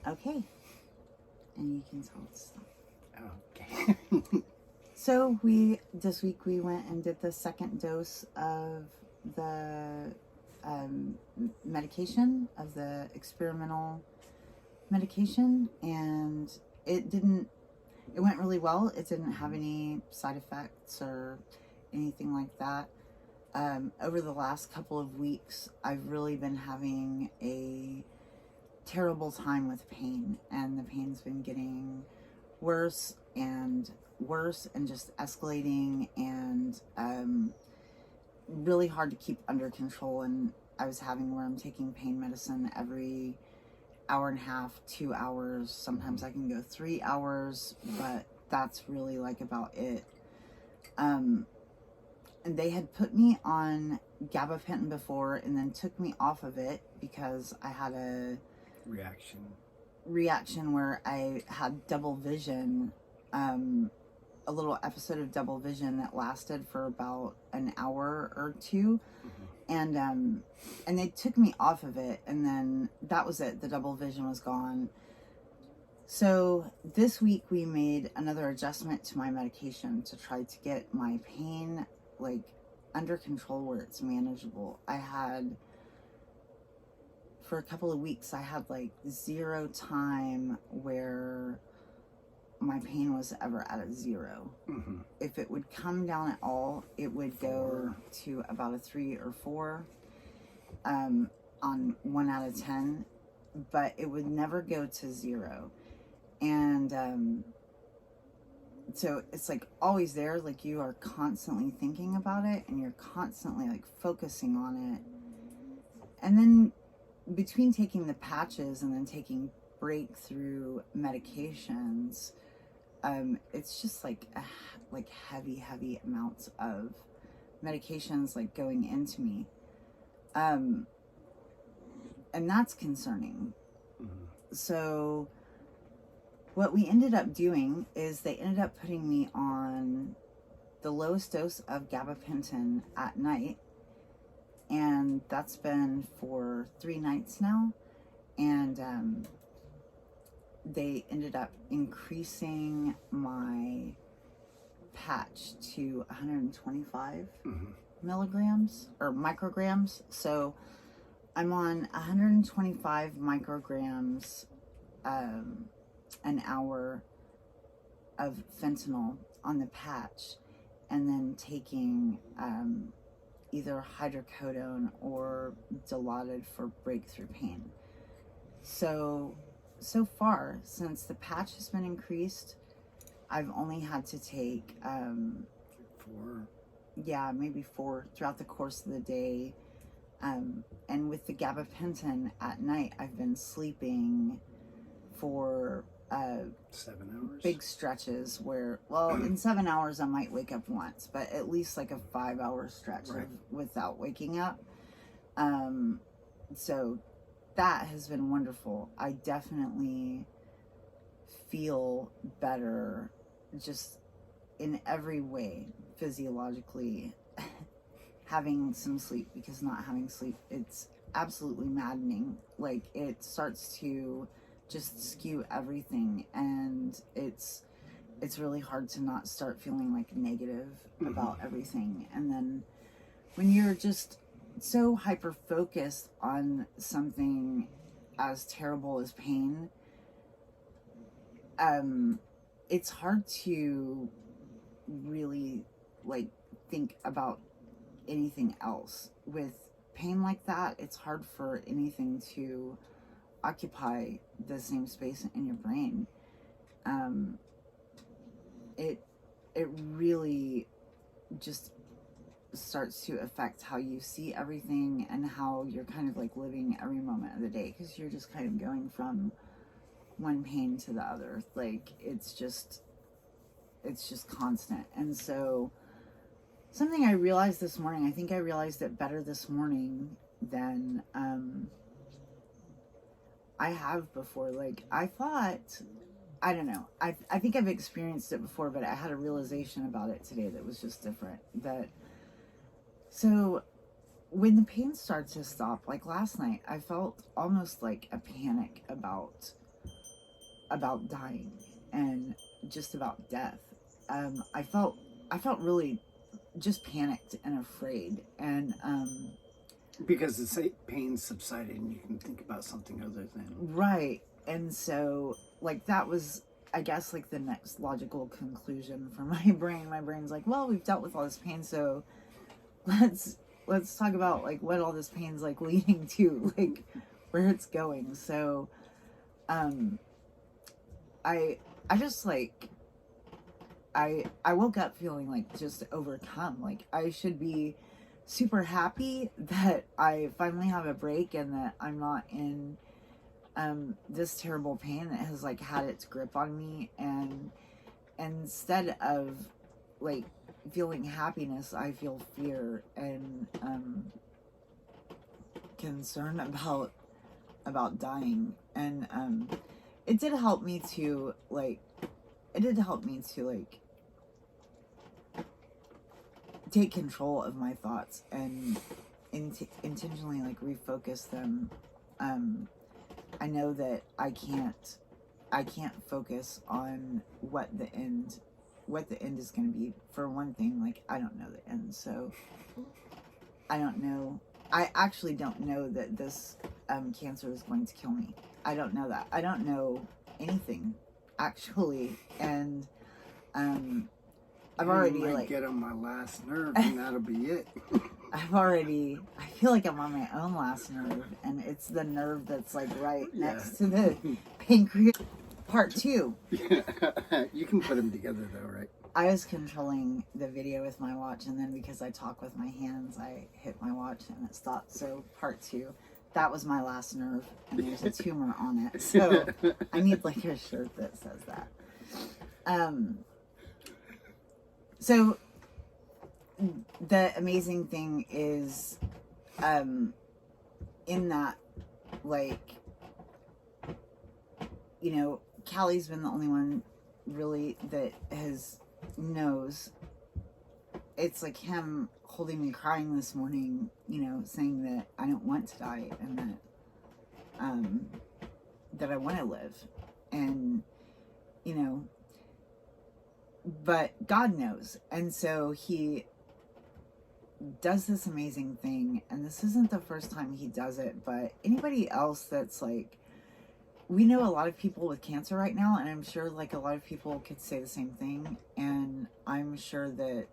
Okay. And you can tell it's stuff. Okay. So this week we went and did the second dose of the medication, of the experimental medication, and it went really well. It didn't have any side effects or anything like that. Over the last couple of weeks, I've really been having a terrible time with pain, and the pain's been getting worse and worse and just escalating, and really hard to keep under control. And I was having where I'm taking pain medicine every hour and a half, 2 hours. Sometimes I can go 3 hours, but that's really like about it. And they had put me on gabapentin before and then took me off of it because I had a reaction where I had double vision, a little episode of double vision that lasted for about an hour or two. And they took me off of it, and then that was it. The double vision was gone. So this week we made another adjustment to my medication to try to get my pain like under control where it's manageable. For a couple of weeks I had like 0 time where my pain was ever at a 0. If it would come down at all, it would go to about a 3 or 4 on 1 out of 10, but it would never go to 0. And so it's like always there, like you are constantly thinking about it and you're constantly like focusing on it. And then between taking the patches and then taking breakthrough medications, it's just like heavy amounts of medications like going into me, and that's concerning. So what we ended up doing is they ended up putting me on the lowest dose of gabapentin at night, and that's been for 3 nights now. And they ended up increasing my patch to 125 milligrams or micrograms. So I'm on 125 micrograms an hour of fentanyl on the patch, and then taking either hydrocodone or Dilaudid for breakthrough pain. So far, since the patch has been increased, I've only had to take 4. Yeah, maybe 4 throughout the course of the day. And with the gabapentin at night, I've been sleeping for 7 hours. Big stretches where, well, in 7 hours I might wake up once, but at least like a 5-hour stretch without waking up. So that has been wonderful. I definitely feel better just in every way, physiologically, having some sleep, because not having sleep, it's absolutely maddening. Like, it starts to just skew everything, and it's really hard to not start feeling like negative about everything. And then when you're just so hyper focused on something as terrible as pain, it's hard to really like think about anything else. With pain like that, it's hard for anything to occupy the same space in your brain. It really just starts to affect how you see everything and how you're kind of like living every moment of the day, because you're just kind of going from one pain to the other. Like, it's just constant. And so something I realized this morning, I think I realized it better this morning than I have before. Like, I thought, I don't know, I think I've experienced it before, but I had a realization about it today that was just different. So when the pain starts to stop, like last night, I felt almost like a panic about about dying and just about death. I felt really just panicked and afraid, and Because the pain subsided and you can think about something other than. right. And so, like, that was, I guess, like the next logical conclusion for my brain. My brain's like, well, we've dealt with all this pain, so let's talk about like what all this pain's like leading to, like where it's going. So, I just like I woke up feeling like just overcome. Like I should be super happy that I finally have a break and that I'm not in this terrible pain that has like had its grip on me, and instead of like feeling happiness, I feel fear and concern about dying. And it did help me to like take control of my thoughts and intentionally like refocus them. I know that I can't focus on what the end is going to be. For one thing, like I don't know the end, so I don't know. I actually don't know that this cancer is going to kill me. I don't know that. I don't know anything actually, and I've already like get on my last nerve, and that'll be it. I feel like I'm on my own last nerve, and it's the nerve that's like right next to the pancreas. Part 2. You can put them together though, right? I was controlling the video with my watch, and then because I talk with my hands, I hit my watch and it stopped. So part 2, that was my last nerve, and there's a tumor on it. So I need like a shirt that says that. So the amazing thing is, in that, like, you know, Callie's been the only one really that knows. It's like him holding me crying this morning, you know, saying that I don't want to die and that I want to live. And, you know, but God knows. And so he does this amazing thing, and this isn't the first time he does it, but anybody else that's like, we know a lot of people with cancer right now, and I'm sure like a lot of people could say the same thing, and I'm sure that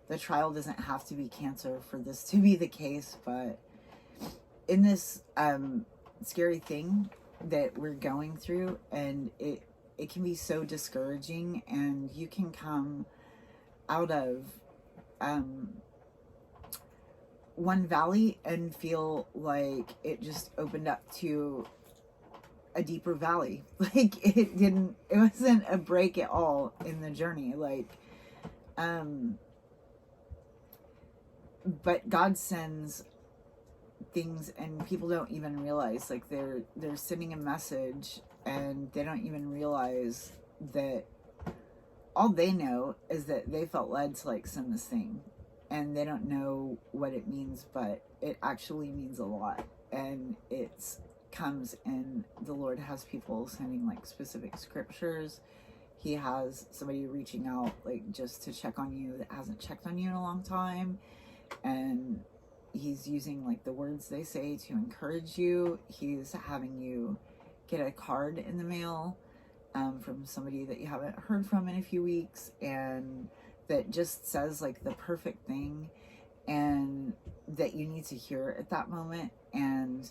the trial doesn't have to be cancer for this to be the case, but in this scary thing that we're going through, and it can be so discouraging, and you can come out of one valley and feel like it just opened up to a deeper valley. Like it wasn't a break at all in the journey. Like, but God sends things and people don't even realize, like they're sending a message and they don't even realize that all they know is that they felt led to like send this thing, and they don't know what it means, but it actually means a lot. And it's comes in, the Lord has people sending like specific scriptures. He has somebody reaching out like just to check on you that hasn't checked on you in a long time, and he's using like the words they say to encourage you. He's having you get a card in the mail from somebody that you haven't heard from in a few weeks, and that just says like the perfect thing and that you need to hear at that moment. And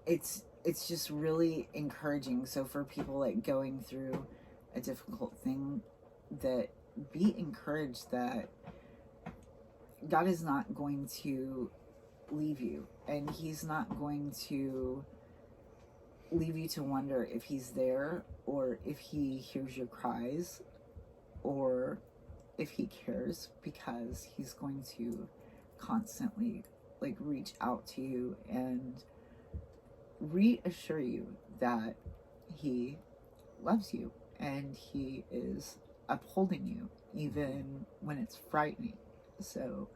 it's just really encouraging. So for people like going through a difficult thing, that be encouraged that God is not going to leave you, and he's not going to leave you to wonder if he's there, or if he hears your cries, or if he cares, because he's going to constantly like reach out to you and reassure you that he loves you and he is upholding you even when it's frightening. So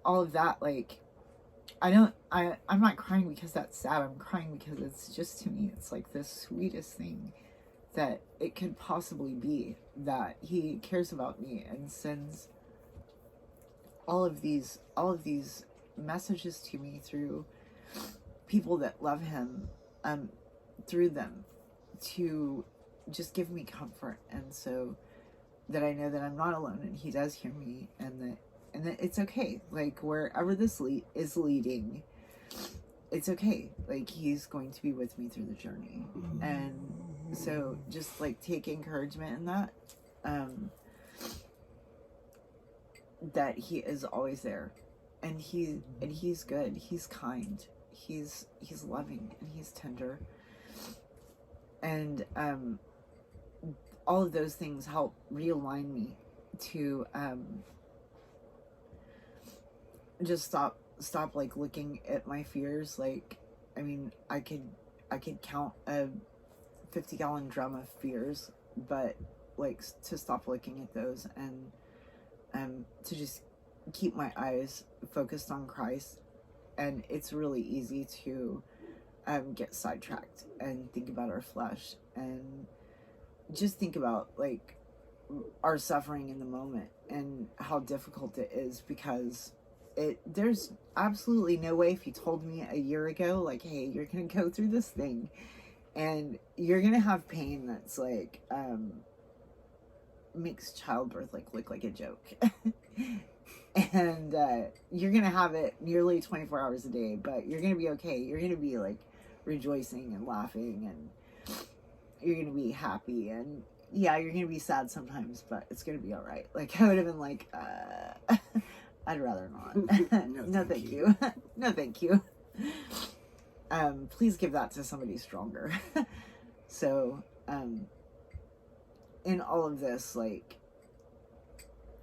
all of that, like, I'm not crying because that's sad. I'm crying because it's just, to me, it's like the sweetest thing that it could possibly be, that he cares about me and sends all of these messages to me through people that love him, through them, to just give me comfort, and so that I know that I'm not alone and he does hear me, and that it's okay. Like, wherever this is leading, it's okay. Like, he's going to be with me through the journey. And so just like take encouragement in that, that he is always there, and he's good, he's kind, he's loving, and he's tender, and all of those things help realign me to just stop like looking at my fears. Like, I mean, I could count a 50-gallon drum of fears, but like to stop looking at those, and to just keep my eyes focused on Christ. And it's really easy to get sidetracked and think about our flesh, and just think about like our suffering in the moment and how difficult it is, because there's absolutely no way, if you told me a year ago, like, hey, you're gonna go through this thing and you're gonna have pain that's like makes childbirth like look like a joke and you're gonna have it nearly 24 hours a day, but you're gonna be okay. You're gonna be like rejoicing and laughing, and you're gonna be happy, and yeah, you're gonna be sad sometimes, but it's gonna be all right. Like, I would have been like, I'd rather not. No, thank you. No, thank you. Please give that to somebody stronger. So, in all of this, like,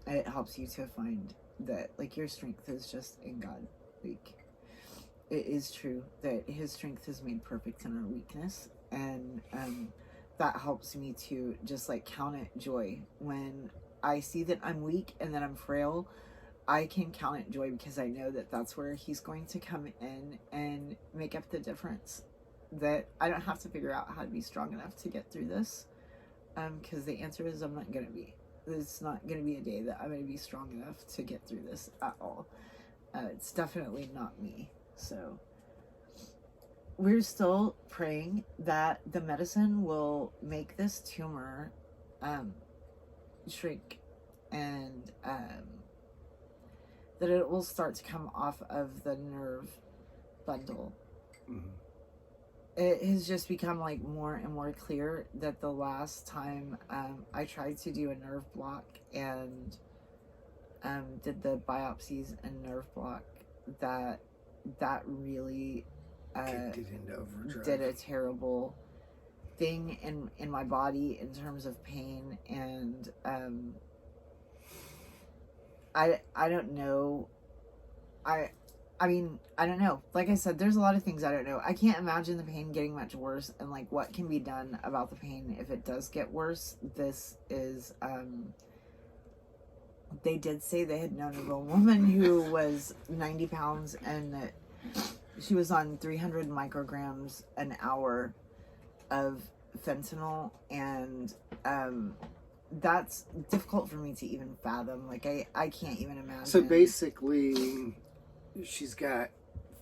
it helps you to find that, like, your strength is just in God. Like, it is true that his strength is made perfect in our weakness, and that helps me to just like count it joy when I see that I'm weak and that I'm frail. I can count it joy because I know that that's where he's going to come in and make up the difference, that I don't have to figure out how to be strong enough to get through this, because the answer is I'm not going to be. It's not going to be a day that I'm going to be strong enough to get through this at all. It's definitely not me. So we're still praying that the medicine will make this tumor shrink, and that it will start to come off of the nerve bundle. Mm-hmm. It has just become like more and more clear that the last time I tried to do a nerve block and did the biopsies and nerve block, that really did a terrible thing in my body in terms of pain, and I don't know. I mean, I don't know. Like I said, there's a lot of things I don't know. I can't imagine the pain getting much worse, and like what can be done about the pain if it does get worse. This is they did say they had known of a woman who was 90 pounds and that she was on 300 micrograms an hour of fentanyl, and that's difficult for me to even fathom. Like, I can't even imagine. So basically, she's got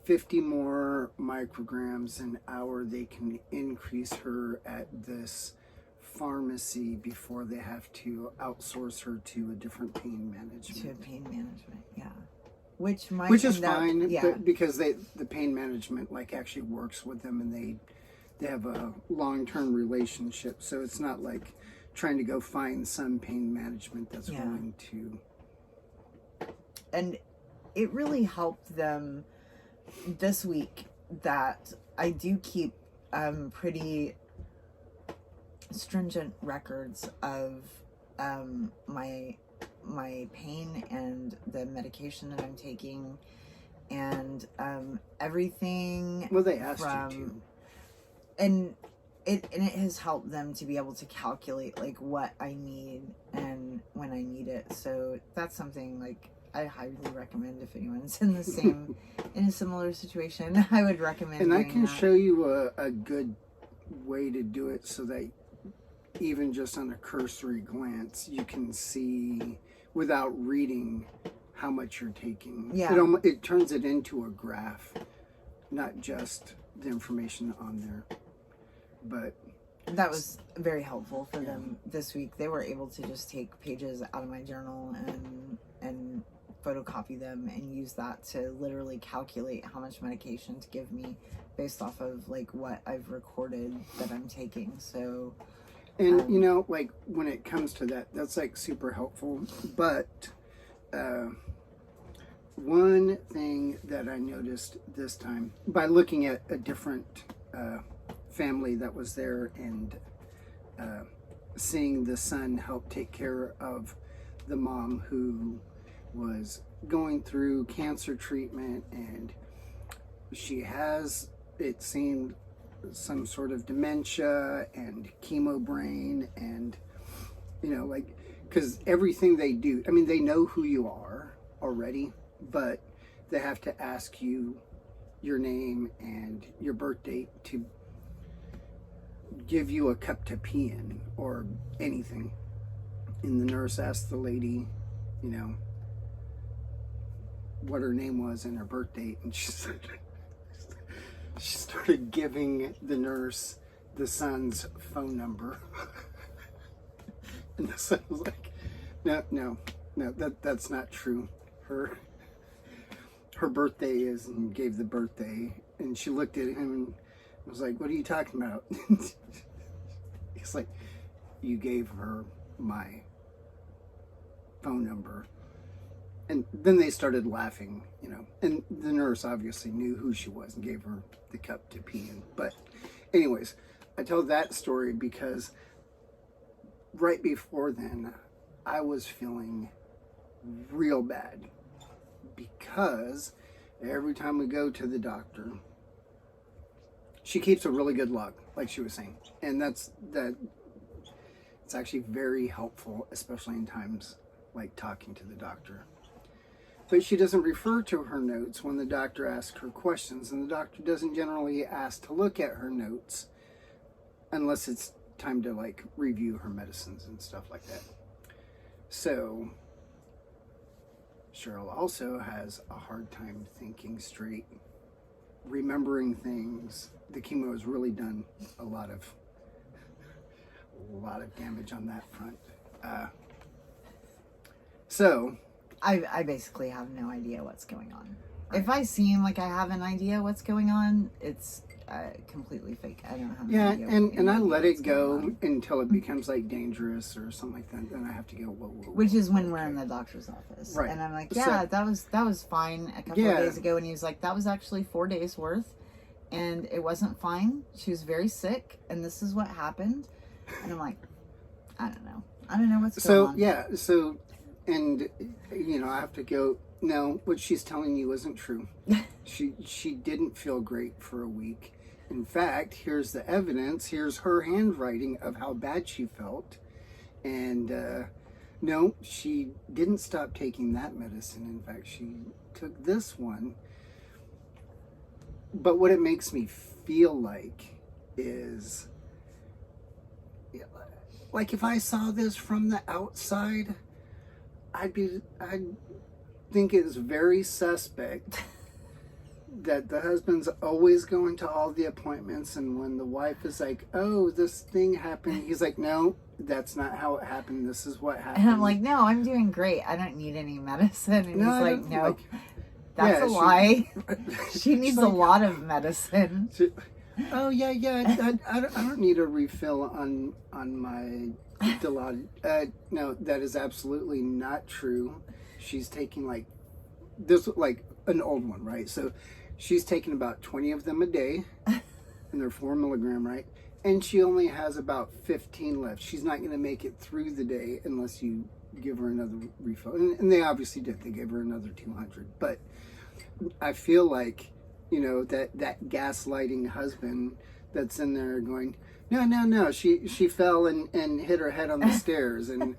50 more micrograms an hour. They can increase her at this pharmacy before they have to outsource her to a different pain management. To pain management, yeah. Which is fine, yeah. But because the pain management like actually works with them, and they have a long-term relationship. So it's not like trying to go find some pain management that's willing to. And it really helped them this week that I do keep pretty stringent records of my pain and the medication that I'm taking, and everything. Well, they asked you to. And it has helped them to be able to calculate like what I need and when I need it. So that's something like I highly recommend if anyone's in the same, in a similar situation, I would recommend. And I doing can that. show you a good way to do it so that even just on a cursory glance, you can see without reading how much you're taking. Yeah. It turns it into a graph, not just the information on there. But That was very helpful for them this week. They were able to just take pages out of my journal and photocopy them and use that to literally calculate how much medication to give me based off of like what I've recorded that I'm taking. So, and like when it comes to that, that's like super helpful. But one thing that I noticed this time by looking at a different family that was there and seeing the son help take care of the mom who was going through cancer treatment, and she has, it seemed, some sort of dementia and chemo brain, and like, because everything they do, I mean, they know who you are already, but they have to ask you your name and your birth date to give you a cup to pee in or anything. And the nurse asked the lady, what her name was and her birth date, and she said, she started giving the nurse the son's phone number. And the son was like, no, that's not true. Her birthday is, and gave the birthday, and she looked at him and was like, what are you talking about? He's like, you gave her my phone number. And then they started laughing, and the nurse obviously knew who she was and gave her the cup to pee in. But anyways, I tell that story because right before then, I was feeling real bad because every time we go to the doctor, she keeps a really good log, like she was saying. And it's actually very helpful, especially in times like talking to the doctor. But she doesn't refer to her notes when the doctor asks her questions, and the doctor doesn't generally ask to look at her notes unless it's time to like review her medicines and stuff like that. So Cheryl also has a hard time thinking straight, remembering things. The chemo has really done a lot of damage on that front. So I basically have no idea what's going on. Right. If I seem like I have an idea what's going on, it's completely fake. I don't have yeah, idea and I let it go until it becomes like dangerous or something like that. Then I have to go, whoa. Which is when we're in the doctor's office, right? And I'm like, yeah, so, that was fine a couple of days ago, and he was like, that was actually 4 days worth, and it wasn't fine. She was very sick, and this is what happened. And I'm like, I don't know what's going on. So. And, I have to go, no, what she's telling you isn't true. She didn't feel great for a week. In fact, here's the evidence. Here's her handwriting of how bad she felt. And, no, she didn't stop taking that medicine. In fact, she took this one. But what it makes me feel like is, like if I saw this from the outside, I'd think it's very suspect that the husband's always going to all the appointments, and when the wife is like, oh, this thing happened, he's like, no, that's not how it happened, this is what happened. And I'm like, no, I'm doing great, I don't need any medicine. And he's like, no, that's a lie. She needs a lot of medicine. Oh yeah, I don't need a refill on my Dilaudid. No, that is absolutely not true. She's taking like an old one, right? So she's taking about 20 of them a day, and they're 4 milligram, right? And she only has about 15 left. She's not going to make it through the day unless you give her another refill. And they obviously did. They gave her another 200. But I feel like, that gaslighting husband that's in there going, no, she fell and hit her head on the stairs, and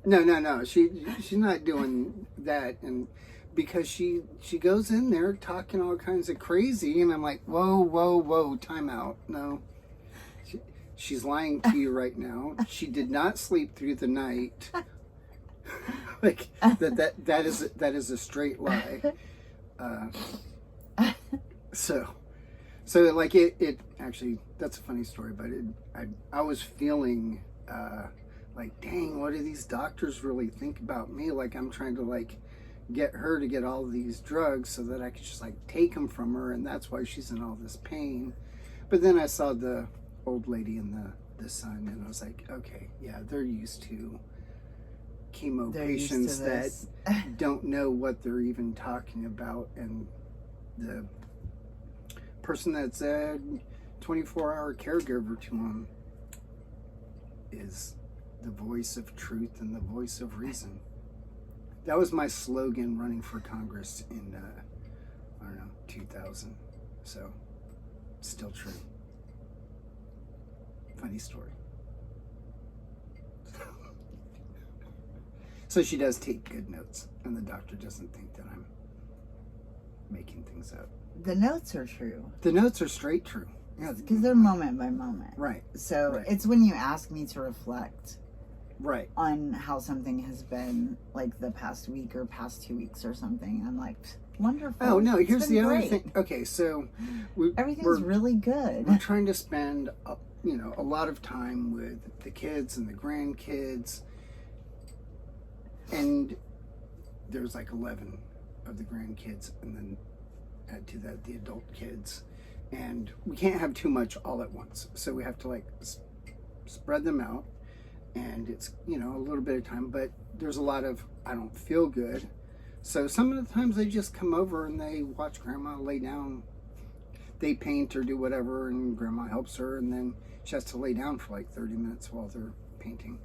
No. She's not doing that, and because she goes in there talking all kinds of crazy, and I'm like, whoa, time out. No, she's lying to you right now. She did not sleep through the night. Like that is a straight lie. So like it actually, that's a funny story, but I was feeling like, dang, what do these doctors really think about me? Like, I'm trying to like get her to get all these drugs so that I could just like take them from her, and that's why she's in all this pain. But then I saw the old lady and the son, and I was like, okay, yeah, they're used to chemo patients that don't know what they're even talking about, and the person that's a 24-hour caregiver to them is the voice of truth and the voice of reason. That was my slogan running for Congress in, 2000. So, still true. Funny story. So she does take good notes, and the doctor doesn't think that I'm making things up. The notes are true. The notes are straight true. Yeah, because they're moment by moment. Right. So right. It's when you ask me to reflect right on how something has been, like the past week or past 2 weeks or something. I'm like, wonderful. Oh no, here's the other great. thing. Okay, so everything's really good. We're trying to spend a lot of time with the kids and the grandkids, and there's like 11 of the grandkids, and then add to that the adult kids, and we can't have too much all at once, so we have to like spread them out, and it's a little bit of time, but there's a lot of I don't feel good, so some of the times they just come over and they watch grandma lay down, they paint or do whatever, and grandma helps her, and then she has to lay down for like 30 minutes while they're painting.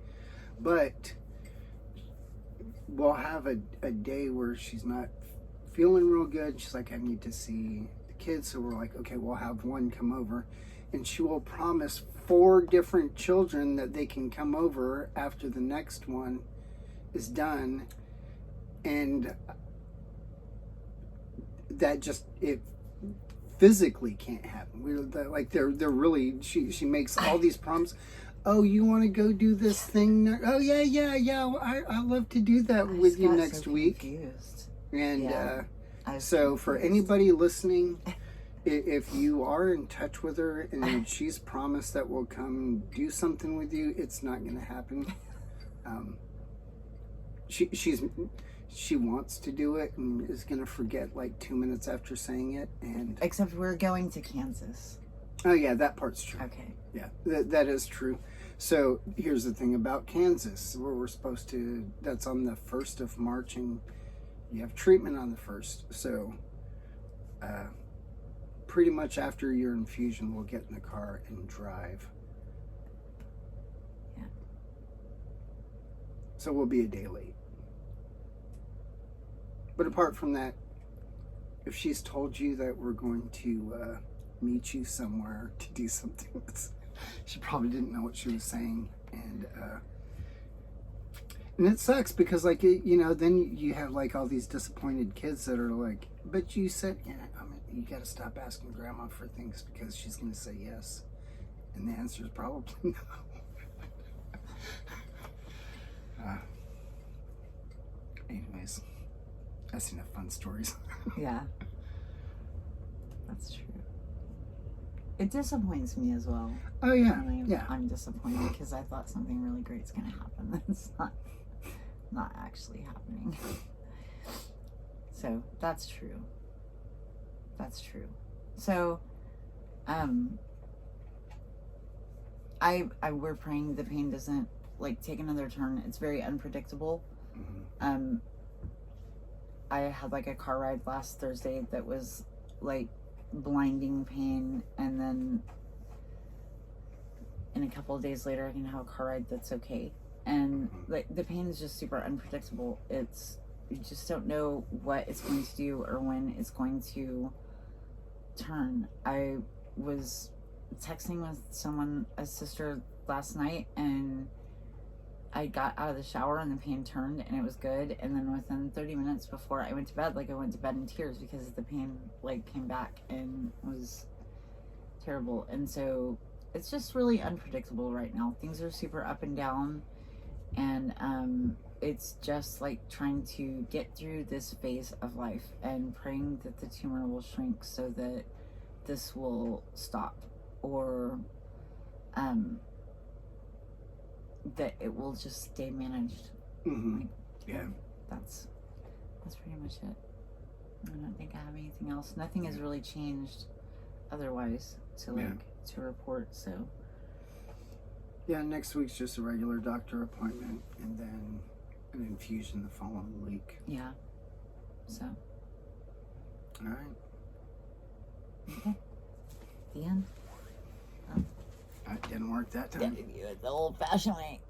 But we'll have a day where she's not feeling real good. She's like, I need to see the kids. So we're like, okay, we'll have one come over, and she will promise 4 different children that they can come over after the next one is done. And that just, it physically can't happen. They're really, she makes all these promises. Oh, you want to go do this thing? Oh yeah. I love to do that with you next week. Confused. And so for anybody listening, if you are in touch with her and she's promised that we'll come do something with you, it's not going to happen. She wants to do it and is going to forget like 2 minutes after saying it. And except we're going to Kansas. Oh yeah, that part's true. Okay. Yeah, that is true. So here's the thing about Kansas, where we're supposed to, that's on the 1st of March, and you have treatment on the 1st. So pretty much after your infusion, we'll get in the car and drive. Yeah. So we'll be a day late. But apart from that, if she's told you that we're going to meet you somewhere to do something, she probably didn't know what she was saying. And it sucks because, like, then you have like all these disappointed kids that are like, but you said, you got to stop asking grandma for things because she's going to say yes. And the answer is probably no. Anyways, that's enough fun stories. Yeah. That's true. It disappoints me as well. Oh yeah, I'm disappointed because I thought something really great's going to happen. It's not actually happening. So that's true. That's true. So, we're praying the pain doesn't like take another turn. It's very unpredictable. Mm-hmm. I had like a car ride last Thursday that was like blinding pain, and then in a couple of days later I can have a car ride that's okay. And like the pain is just super unpredictable. You just don't know what it's going to do or when it's going to turn. I was texting with a sister last night, and I got out of the shower and the pain turned and it was good. And then within 30 minutes before I went to bed, like I went to bed in tears because the pain like came back and was terrible. And so it's just really unpredictable right now. Things are super up and down, and it's just like trying to get through this phase of life and praying that the tumor will shrink so that this will stop, or that it will just stay managed. Like, Yeah. that's pretty much it. I don't think I have anything else. Nothing has really changed otherwise to to report. So Yeah, next week's just a regular doctor appointment, and then an infusion the following week. yeah. So All right. okay. The end. That didn't work that time. Did you it the old-fashioned way.